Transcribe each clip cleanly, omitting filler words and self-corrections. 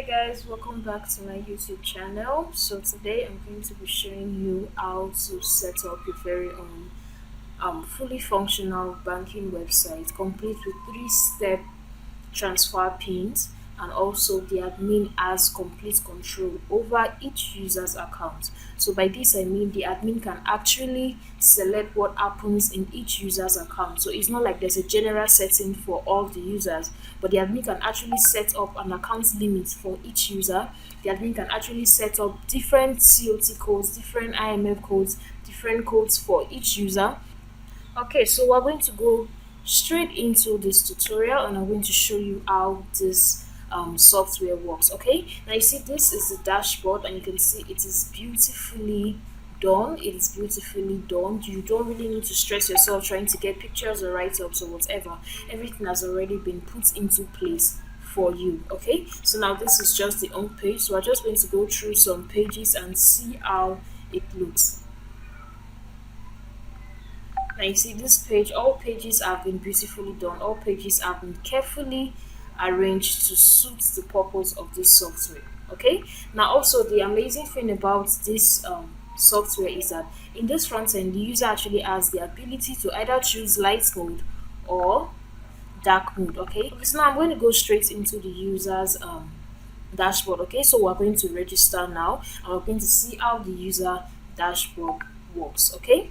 Guys, welcome back to my YouTube channel. So today I'm going to be showing you how to set up your very own fully functional banking website complete with three-step transfer pins, and also the admin has complete control over each user's account. So by this I mean the admin can actually select what happens in each user's account. So it's not like there's a general setting for all the users, but the admin can actually set up an account limit for each user. The admin can actually set up different COT codes, different IMF codes, different codes for each user. Okay, so we're going to go straight into this tutorial, and I'm going to show you how this software works. Okay, now you see this is the dashboard, and you can see it is beautifully done. It is beautifully done. You don't really need to stress yourself trying to get pictures or write-ups or whatever. Everything has already been put into place for you. Okay, so now this is just the home page, so we're just going to go through some pages and see how it looks. Now you see this page, all pages have been beautifully done, all pages have been carefully arranged to suit the purpose of this software. Okay, now also the amazing thing about this software is that in this front end the user actually has the ability to either choose light mode or dark mode. Okay, so now I'm going to go straight into the user's dashboard. Okay, so we're going to register now, and we're going to see how the user dashboard works. Okay,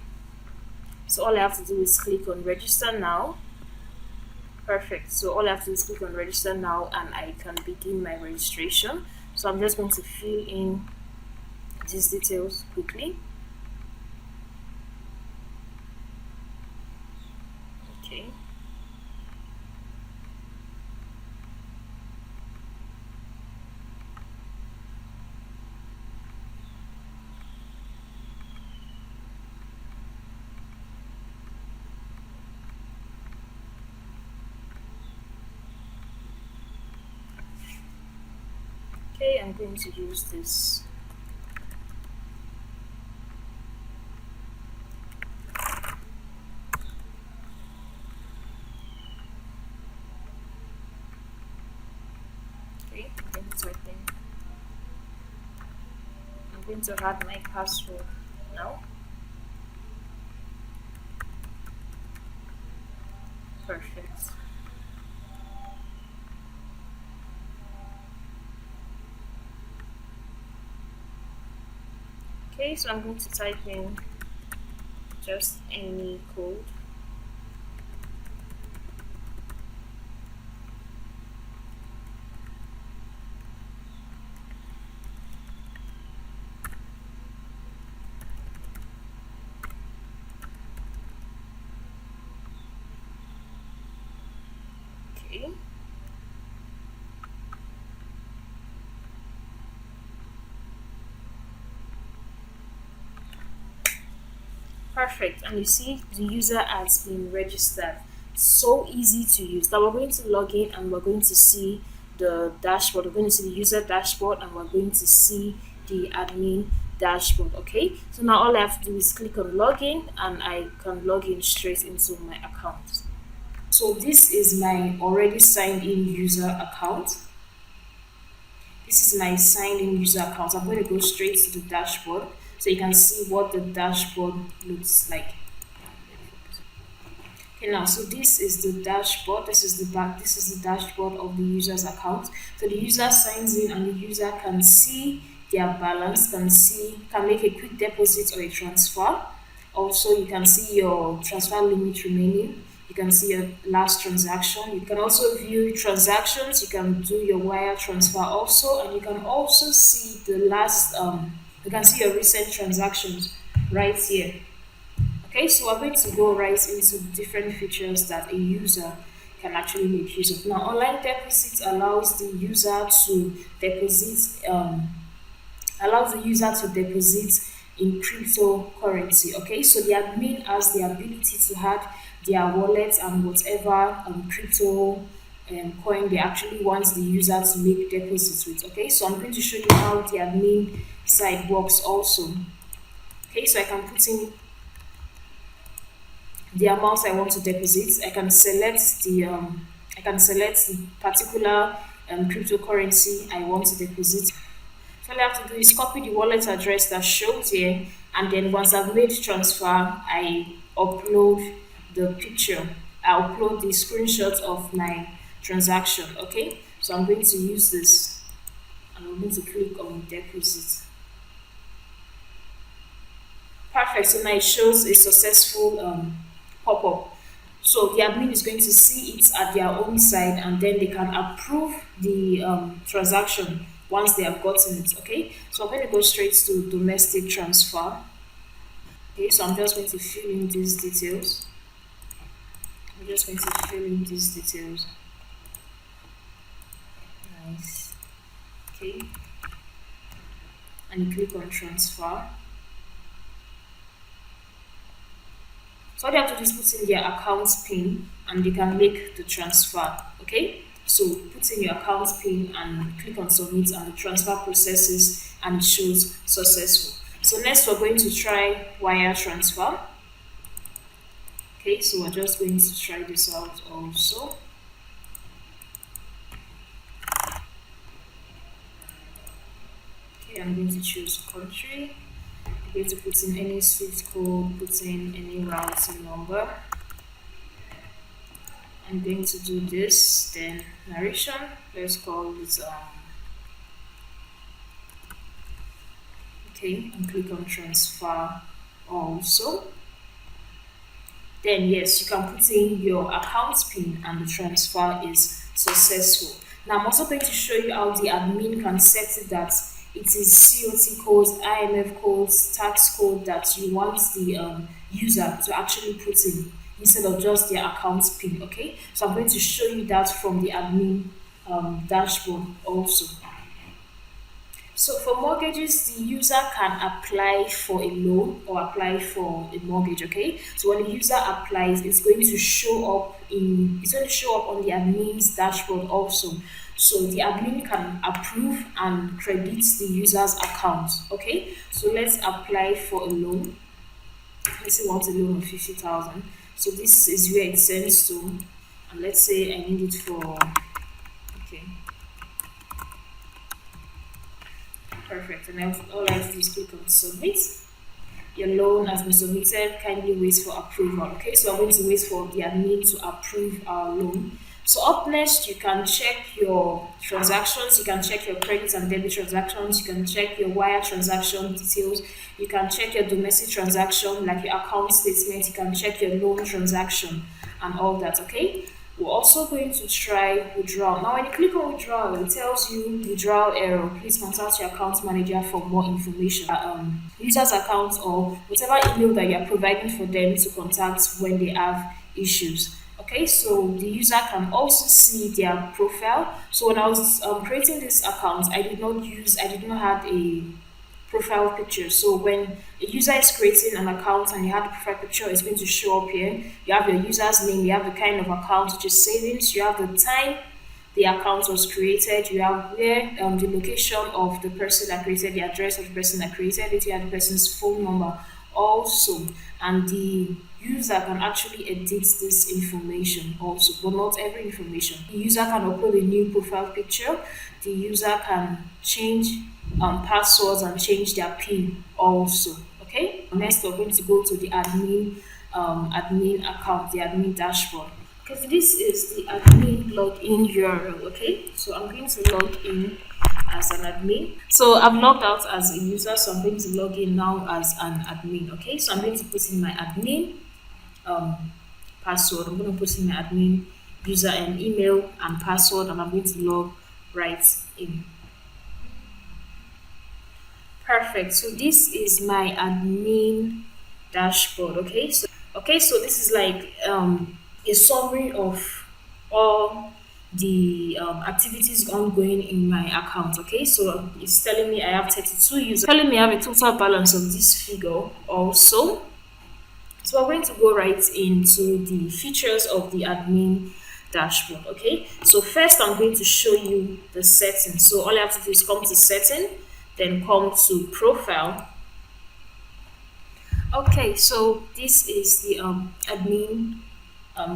so all I have to do is click on register now. Perfect. So all I have to do is click on register now, and I can begin my registration. So I'm just going to fill in these details quickly. Okay. Okay, I'm going to use this. Okay, I'm going to add my password now. Perfect. Okay, so I'm going to type in just any code. Okay. Perfect. And you see the user has been registered. So easy to use. Now we're going to log in, and we're going to see the dashboard. We're going to see the user dashboard, and we're going to see the admin dashboard. Okay, so now all I have to do is click on login, and I can log in straight into my account. So this is my already signed in user account. This is my signed in user account. I'm going to go straight to the dashboard so you can see what the dashboard looks like. Okay, now so this is the dashboard. This is the back. This is the dashboard of the user's account. So the user signs in, and the user can see their balance, can make a quick deposit or a transfer. Also, you can see your transfer limit remaining. You can see your last transaction. You can also view transactions. You can do your wire transfer also, and you can also see the last. You can see your recent transactions right here. Okay, so we're going to go right into different features that a user can actually make use of. Now, online deposit allows the user to deposit in cryptocurrency. Okay, so the admin has the ability to add their wallet and whatever crypto coin they actually want the user to make deposits with. Okay, so I'm going to show you how the admin side works also. Okay, so I can put in the amount I want to deposit. I can select the particular cryptocurrency I want to deposit. So all I have to do is copy the wallet address that shows here, and then once I've made transfer, I upload the picture. I upload the screenshot of my transaction. Okay, so I'm going to use this, and I'm going to click on deposit. Perfect. So now it shows a successful pop up. So the admin is going to see it at their own side, and then they can approve the transaction once they have gotten it. Okay. So I'm going to go straight to domestic transfer. Okay. So I'm just going to fill in these details. I'm just going to fill in these details. Nice. Okay. And you click on transfer. So all you have to do is put in their account pin and you can make the transfer. Okay? So put in your account pin and click on submit, and the transfer processes and it shows successful. So next we're going to try wire transfer. Okay, so we're just going to try this out also. Okay, I'm going to choose country. I'm going to put in any SWIFT code, put in any routing number. I'm going to do this, then narration. Let's call it okay, and click on transfer also. Then yes, you can put in your account pin and the transfer is successful. Now I'm also going to show you how the admin can set it that it is COT codes, IMF codes, tax code that you want the user to actually put in instead of just their account pin. Okay, so I'm going to show you that from the admin dashboard also. So for mortgages, the user can apply for a loan or apply for a mortgage. Okay. So when the user applies, it's going to show up on the admin's dashboard also. So the admin can approve and credit the user's account. Okay. So let's apply for a loan. Let's say we want a loan of 50,000. So this is where it sends to, and let's say I need it for, okay. Perfect. And all I have to do is click on submit. Your loan has been submitted. Kindly wait for approval. Okay, so I'm going to wait for the admin to approve our loan. So up next, you can check your transactions. You can check your credit and debit transactions. You can check your wire transaction details. You can check your domestic transaction, like your account statement. You can check your loan transaction and all that. Okay. We're also going to try withdrawal. Now, when you click on withdrawal, it tells you withdrawal error. Please contact your account manager for more information. User's account or whatever email that you're providing for them to contact when they have issues. Okay, so the user can also see their profile. So when I was creating this account, I did not have a profile picture. So when a user is creating an account and you have the profile picture, it's going to show up here. You have your user's name, you have the kind of account, which is savings, you have the time the account was created, you have where the location of the person that created, the address of the person that created it, you have the person's phone number also, and the user can actually edit this information also, but not every information. The user can upload a new profile picture. The user can change passwords and change their PIN also. Okay. Next, we're going to go to the admin account, the admin dashboard. Okay, so this is the admin login URL. Okay, so I'm going to log in as an admin. So I've logged out as a user, so I'm going to log in now as an admin. Okay, so I'm going to put in my admin password. I'm going to put in my admin user and email and password, and I'm going to log right in. Perfect. So this is my admin dashboard. Okay, so this is like a summary of all the activities ongoing in my account. Okay, so it's telling me I have 32 users, telling me I have a total balance of this figure also. So we're going to go right into the features of the admin dashboard. Okay, so first I'm going to show you the settings. So all you have to do is come to setting, then come to profile. Okay, so this is the admin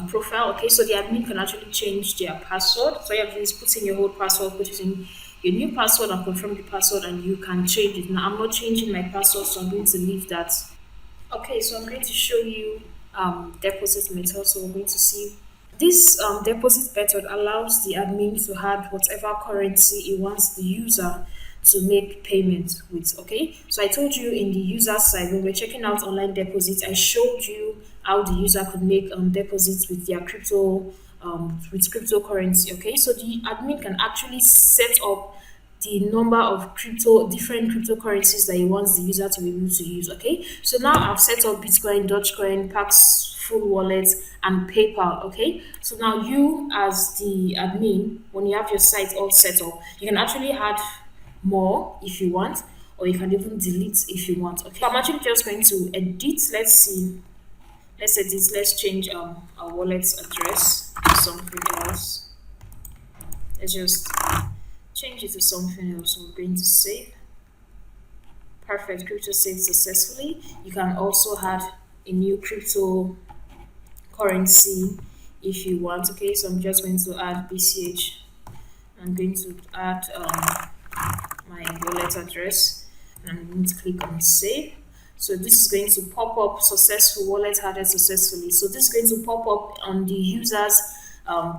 profile. Okay, so the admin can actually change their password. So you have to just put in your old password, put in your new password, and confirm the password, and you can change it. Now I'm not changing my password, so I'm going to leave that. Okay, so I'm going to show you deposit method. So we're going to see this deposit method allows the admin to add whatever currency it wants the user to make payment with. Okay, so I told you in the user side when we're checking out online deposits, I showed you how the user could make deposits with their crypto with cryptocurrency. Okay, so the admin can actually set up the number of different cryptocurrencies that he wants the user to be able to use. Okay, so now I've set up Bitcoin, Dogecoin, Pax full wallet, and PayPal. Okay, so now you as the admin, when you have your site all set up, you can actually add more if you want, or you can even delete if you want. Okay, I'm actually just going to edit. Let's see. Let's edit. Let's change our wallet's address to something else. Let's just change it to something else. So we're going to save. Perfect. Crypto saved successfully. You can also add a new crypto currency if you want. Okay, so I'm just going to add BCH. I'm going to add my wallet address, and I'm going to click on save. So this is going to pop up successful wallet added successfully. So this is going to pop up on the user's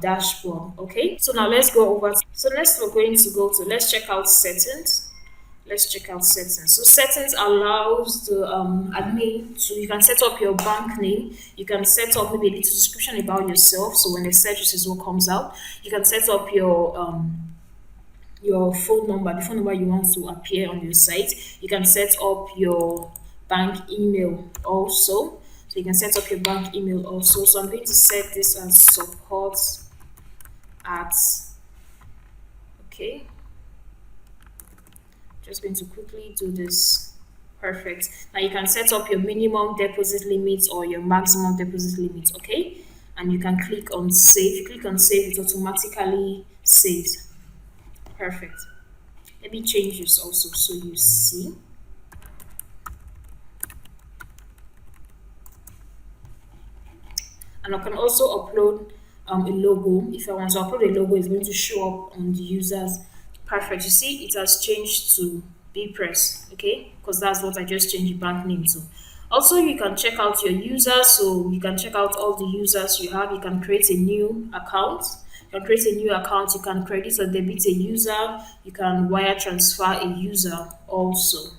dashboard. Okay, so now let's go over. So next we're going to go to, let's check out settings. Let's check out settings. So settings allows the admin to, you can set up your bank name. You can set up maybe a little description about yourself. So when the search is what comes out, you can set up your phone number, the phone number you want to appear on your site. You can set up your bank email also. So you can set up your bank email also. So I'm going to set this as support at, okay. Just going to quickly do this. Perfect. Now you can set up your minimum deposit limits or your maximum deposit limits, okay? And you can click on save. You click on save, it automatically saves. Perfect. Let me change this also so you see. And I can also upload a logo. If I want to upload a logo, it's going to show up on the users. Perfect. You see, it has changed to WORDPRESS, okay? Because that's what I just changed the bank name to. Also, you can check out your users. So you can check out all the users you have. You can create a new account. You can create a new account. You can credit or debit a user. You can wire transfer a user also.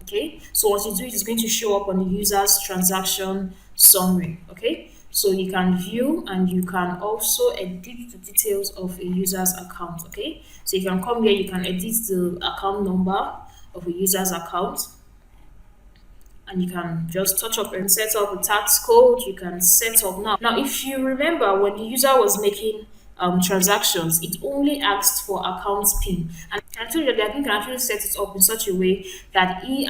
Okay. So once you do it, it's going to show up on the user's transaction summary. Okay. So you can view and you can also edit the details of a user's account. Okay, so you can come here, you can edit the account number of a user's account, and you can just touch up and set up a tax code. You can set up now. If you remember, when the user was making transactions, it only asked for account PIN, and I told you that I can actually set it up in such a way that he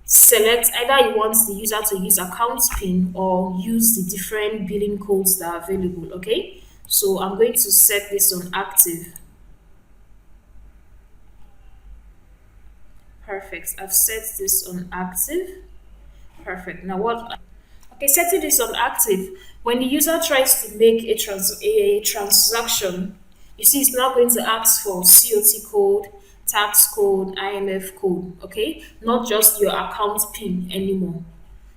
select either you want the user to use account PIN or use the different billing codes that are available. Okay, so I'm going to set this on active. Perfect. I've set this on active. Perfect. Now what? Okay, setting this on active. When the user tries to make a transaction, you see it's now going to ask for COT code, tax code, IMF code, okay? Not just your account PIN anymore.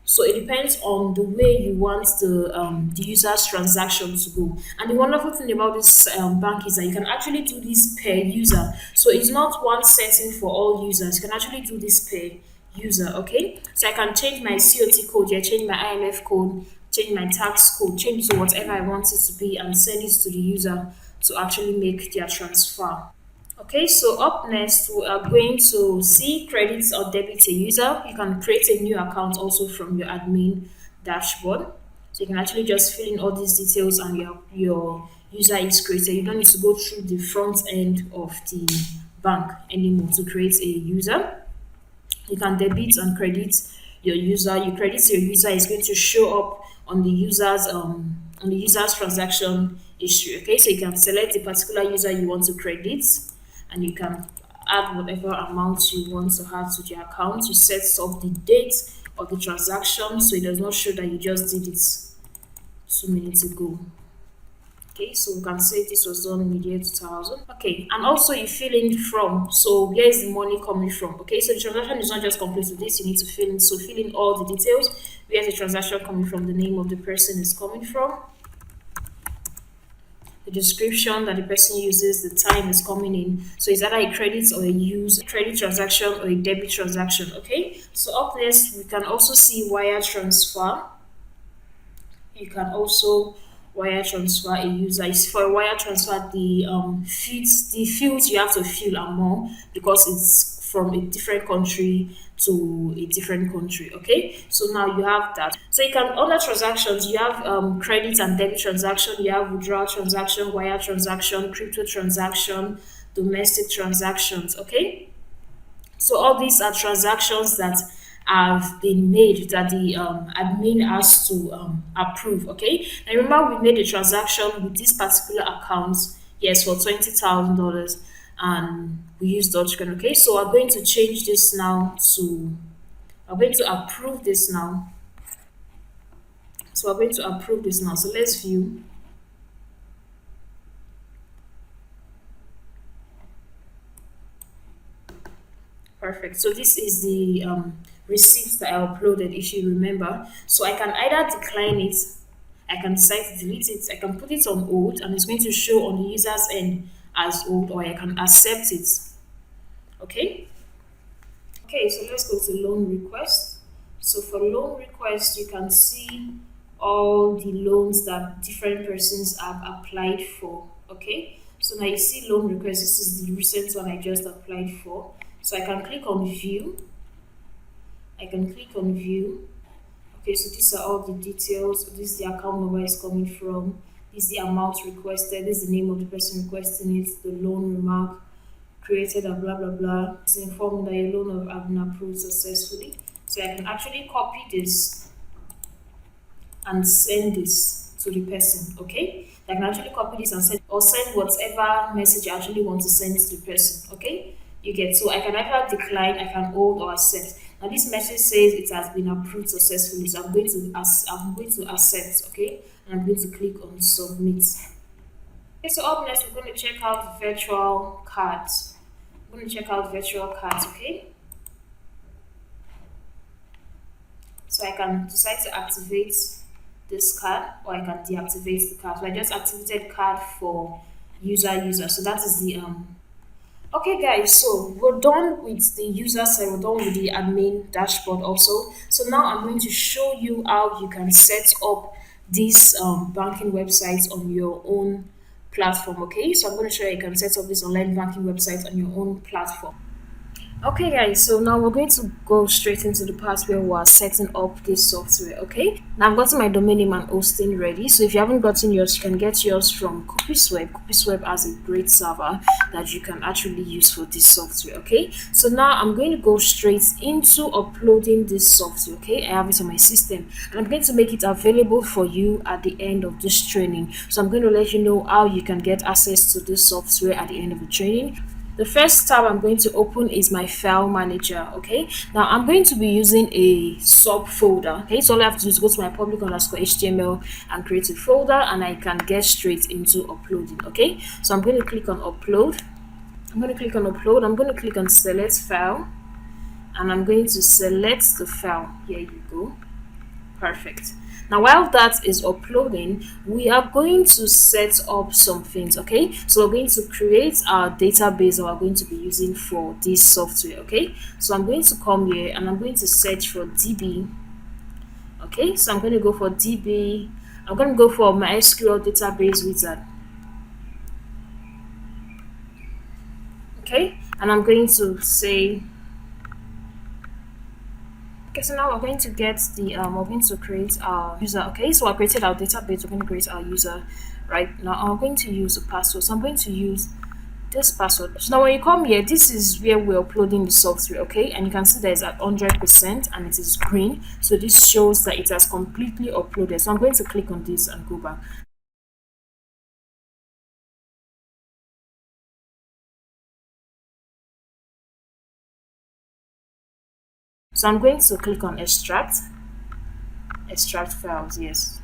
So it depends on the way you want the user's transaction to go. And the wonderful thing about this bank is that you can actually do this per user. So it's not one setting for all users. You can actually do this per user, okay? So I can change my COT code, yeah, change my IMF code, change my tax code, change it to whatever I want it to be, and send it to the user to actually make their transfer. Okay, so up next we are going to see credits or debit a user. You can create a new account also from your admin dashboard. So you can actually just fill in all these details and your user is created. You don't need to go through the front end of the bank anymore to create a user. You can debit and credit your user. You credit your user is going to show up on the user's transaction history. Okay, so you can select the particular user you want to credit, and you can add whatever amount you want to add to the account. You set up the date of the transaction so it does not show that you just did it 2 minutes ago. Okay, so we can say this was done in the year 2000. Okay, and also you fill in from. So where is the money coming from? Okay, so the transaction is not just complete with this, you need to fill in. So fill in all the details. Where is the transaction coming from? The name of the person is coming from. The description that the person uses, the time is coming in. So it's either a credit or a use credit transaction or a debit transaction. Okay, so up next we can also see wire transfer. You can also wire transfer a user. For a wire transfer, the fields you have to fill are more because it's from a different country to a different country. Okay, so now you have that. So you can other transactions. You have credit and debit transaction. You have withdrawal transaction, wire transaction, crypto transaction, domestic transactions. Okay, so all these are transactions that have been made that the admin has to approve. Okay, and remember we made a transaction with this particular account, yes, for $20,000, and we use Dogecoin. Okay, so we're going to change this now to. I'm going to approve this now. So we're going to approve this now. So let's view. Perfect. So this is the receipt that I uploaded, if you remember. So I can either decline it, I can decide to delete it, I can put it on hold, and it's going to show on the user's end as hold, or I can accept it. Okay. Okay. So let's go to loan request. So for loan request, you can see all the loans that different persons have applied for. Okay. So now you see loan request. This is the recent one I just applied for. So I can click on view. I can click on view. Okay, so these are all the details. This is the account number it's coming from. This is the amount requested. This is the name of the person requesting it. The loan remark created and blah blah blah. It's informing that your loan have been approved successfully. So I can actually copy this and send this to the person. Okay, I can actually copy this and send whatever message I actually want to send to the person. Okay, you get, so I can either decline, I can hold or accept. Now this message says it has been approved successfully, so I'm going to accept. Okay, and I'm going to click on submit. Okay, so up next we're going to check out virtual cards. I'm going to check out virtual cards. Okay, so I can decide to activate this card or I can deactivate the card. So I just activated card for user. So that is the Okay, guys, so we're done with the user side, we're done with the admin dashboard also. So now I'm going to show you how you can set up these banking websites on your own platform. Okay, so I'm going to show you can set up this online banking website on your own platform. Okay, guys, so now we're going to go straight into the part where we're setting up this software. Okay, now I've gotten my domain name and hosting ready. So if you haven't gotten yours, you can get yours from Cookiesweb. Cookiesweb has a great server that you can actually use for this software. Okay, so now I'm going to go straight into uploading this software. Okay, I have it on my system and I'm going to make it available for you at the end of this training. So I'm going to let you know how you can get access to this software at the end of the training. The first tab I'm going to open is my file manager. Okay, now I'm going to be using a subfolder. Okay, so all I have to do is go to my public_html and create a folder, and I can get straight into uploading. Okay, so I'm going to click on upload. I'm going to click on select file, and I'm going to select the file. Here you go. Perfect. Now while that is uploading, we are going to set up some things. Okay, so we're going to create our database that we're going to be using for this software. Okay, so I'm going to come here and I'm going to search for DB. Okay, so I'm going to go for DB. I'm going to go for my SQL database wizard. Okay, and I'm going to say, okay, so now we're going to get the we're going to create our user. Okay, so I created our database. We're going to create our user right now. I'm going to use a password. So I'm going to use this password. So now when you come here, this is where we're uploading the software. Okay, and you can see that it's at 100% and it is green. So this shows that it has completely uploaded. So I'm going to click on this and go back. So I'm going to click on extract files. Yes.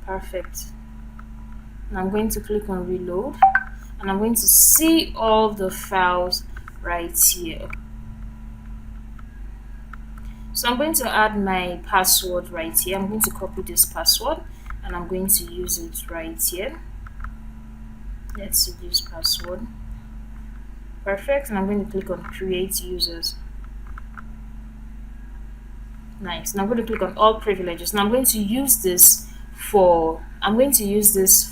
Perfect. And I'm going to click on reload, and I'm going to see all the files right here. So I'm going to add my password right here. I'm going to copy this password and I'm going to use it right here. Let's use password. Perfect. And I'm going to click on create users. Nice. Now I'm going to click on all privileges. Now I'm going to use this for I'm going to use this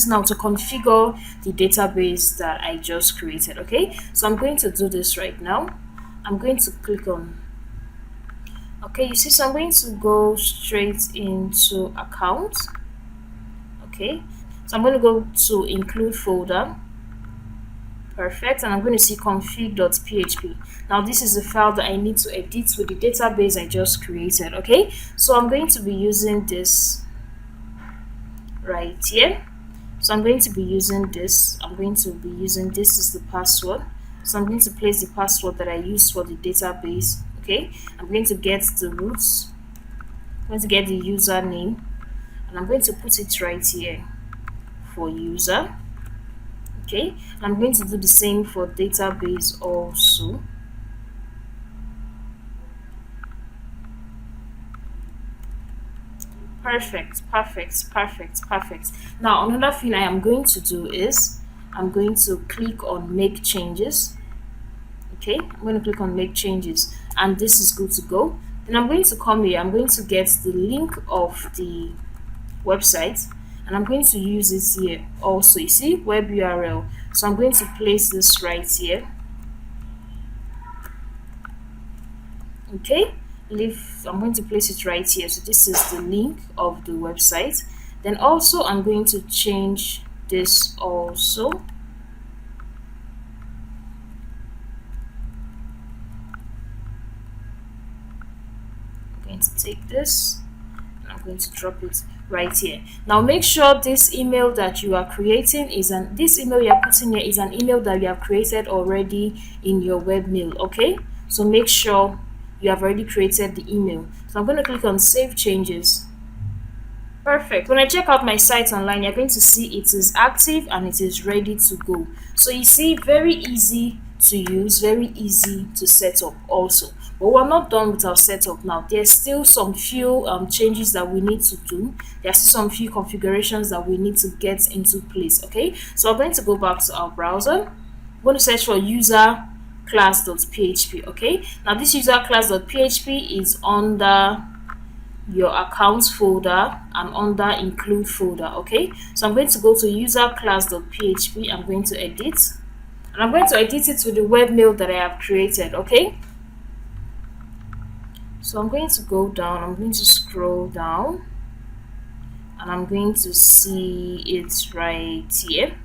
now to configure the database that I just created. Okay, so I'm going to do this right now. I'm going to click on, okay, you see, so I'm going to go straight into account. Okay, so I'm going to go to include folder. Perfect. And I'm going to see config.php. Now this is the file that I need to edit with the database I just created. Okay, so I'm going to be using this right here. So I'm going to be using this. This is the password. So I'm going to place the password that I used for the database. Okay, I'm going to get the roots. I'm going to get the username, and I'm going to put it right here for user. Okay, and I'm going to do the same for database also. Perfect. Now another thing I am going to do is I'm going to click on make changes. Okay, I'm going to click on make changes, and this is good to go. Then I'm going to come here. I'm going to get the link of the website, and I'm going to use it here also. You see, web URL. So I'm going to place this right here. Okay, I'm going to place it right here. So this is the link of the website. Then also I'm going to change this also. I'm going to take this and I'm going to drop it right here. Now make sure this email that you are creating this email you are putting here is an email that you have created already in your webmail. Okay, so make sure you have already created the email. So I'm going to click on save changes. Perfect. When I check out my site online, you're going to see it is active and it is ready to go. So you see, very easy to use, very easy to set up also. But we're not done with our setup now. There's still some few changes that we need to do. There's still some few configurations that we need to get into place. Okay, so I'm going to go back to our browser. I'm going to search for user class.php. Okay, now this user class.php is under your accounts folder and under include folder. Okay, so I'm going to go to user class.php. I'm going to edit, and I'm going to edit it with the webmail that I have created. Okay, so I'm going to go down, I'm going to scroll down, and I'm going to see it right here.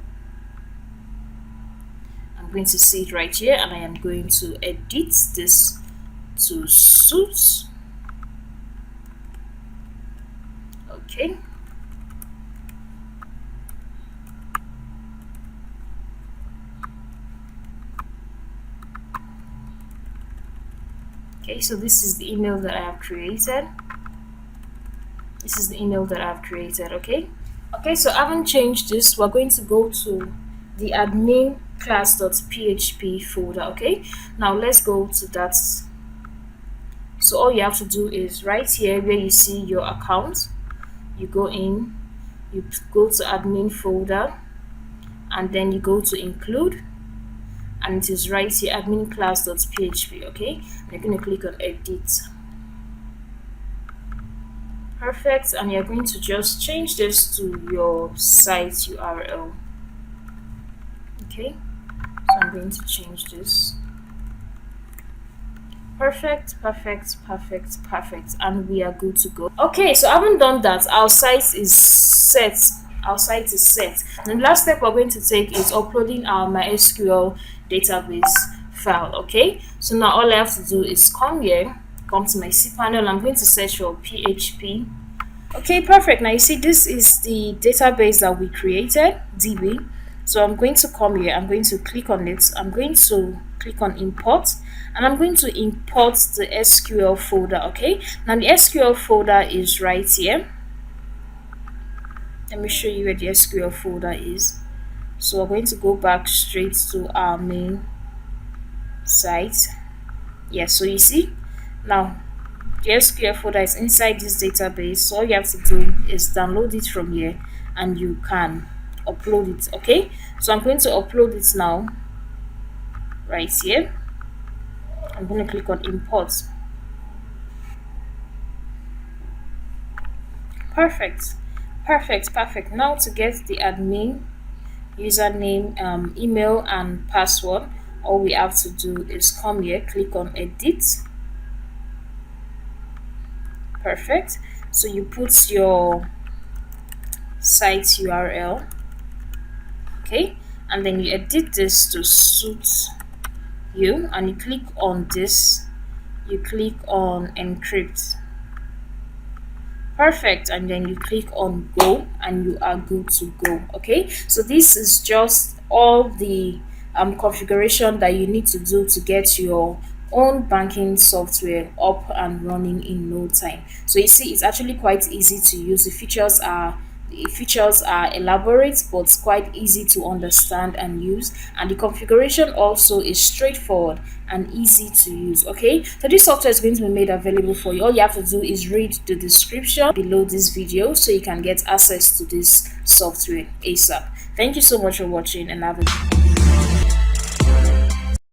I'm going to see it right here, and I am going to edit this to suit. Okay, okay, so this is the email that I have created. Okay, so I haven't changed this. We're going to go to the admin class.php folder. Okay, now let's go to that. So all you have to do is right here where you see your account, you go in, you go to admin folder, and then you go to include, and it is right here, admin class.php. Okay, and you're going to click on edit. Perfect, and you're going to just change this to your site URL. Okay, so I'm going to change this. Perfect, and we are good to go. Okay, so I haven't done that. Our site is set. And the last step we're going to take is uploading our MySQL database file. Okay, so now all I have to do is come to my cPanel. I'm going to search for PHP. Okay, perfect. Now you see this is the database that we created, DB, So I'm going to come here, I'm going to click on it, I'm going to click on import, and I'm going to import the SQL folder. Okay, now the SQL folder is right here. Let me show you where the SQL folder is. So we're going to go back straight to our main site. Yeah, so you see now the SQL folder is inside this database. So all you have to do is download it from here and you can upload it. Okay, so I'm going to upload it now right here. I'm going to click on import. Perfect, perfect. Now to get the admin username, email and password, all we have to do is come here, click on edit. Perfect. So you put your site URL, okay, and then you edit this to suit you, and you click on this, you click on encrypt. Perfect, and then you click on go and you are good to go. Okay, so this is just all the configuration that you need to do to get your own banking software up and running in no time. So you see, it's actually quite easy to use. The features are elaborate but quite easy to understand and use, and the configuration also is straightforward and easy to use. Okay, so this software is going to be made available for you. All you have to do is read the description below this video so you can get access to this software ASAP. Thank you so much for watching, and have a